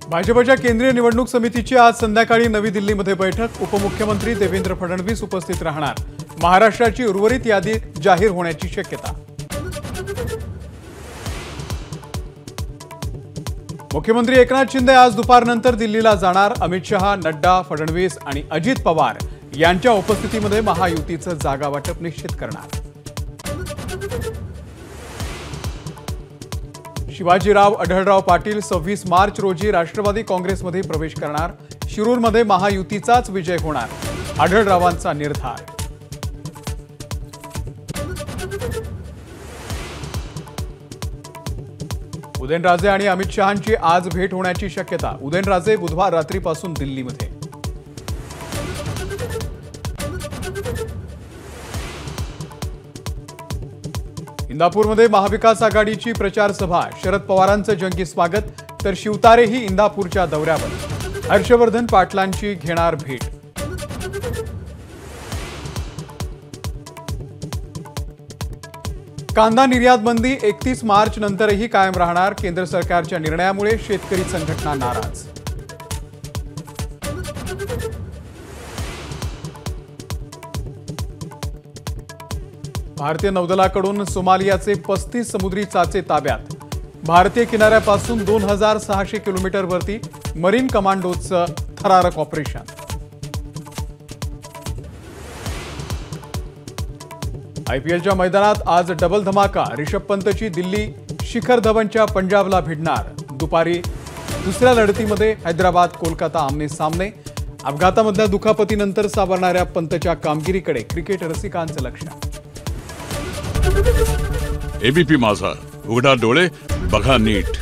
भाजपच्या केंद्रीय निवडणूक समितीची आज संध्याकाळी नवी दिल्लीमध्ये बैठक। उपमुख्यमंत्री देवेंद्र फडणवीस उपस्थित राहणार। महाराष्ट्राची उर्वरित यादी जाहीर होण्याची शक्यता। मुख्यमंत्री एकनाथ शिंदे आज दुपारनंतर दिल्लीला जाणार। अमित शहा, नड्डा, फडणवीस आणि अजित पवार यांच्या उपस्थितीमध्ये महायुतीचं जागा वाटप निश्चित करणार। शिवाजीराव अढळराव पाटील 26 मार्च रोजी राष्ट्रवादी काँग्रेसमध्ये प्रवेश करणार। शिरूरमध्ये महायुतीचाच विजय होणार, अढळरावांचा निर्धार। उदयनराजे आणि अमित शहांची आज भेट होण्याची शक्यता। उदयनराजे बुधवार रात्रीपासून दिल्लीमध्ये। इंदापूरमध्ये महाविकास आघाडीची प्रचार सभा। शरद पवारांचं जंगी स्वागत, तर शिवतारेही इंदापूरच्या दौऱ्यावर। हर्षवर्धन पाटलांची घेणार भेट। कांदा निर्यात बंदी 31 मार्च नंतरही कायम राहणार। केंद्र सरकारच्या निर्णयामुळे शेतकरी संघटना नाराज। भारतीय नौदलाकडून सोमालियाचे 35 समुद्री चाचे ताब्यात। भारतीय किनाऱ्यापासून 2600 किलोमीटरवरती मरीन कमांडोचं थरारक ऑपरेशन। आयपीएलच्या मैदानात आज डबल धमाका। ऋषभ पंतची दिल्ली शिखर धवनच्या पंजाबला भिडणार। दुपारी दुसऱ्या लढतीमध्ये हैदराबाद कोलकाता आमने सामने। अपघातामधल्या दुखापतीनंतर सावरणाऱ्या पंतच्या कामगिरीकडे क्रिकेट रसिकांचं लक्ष। एबीपी माझा, उघडा डोळे बघा नीट।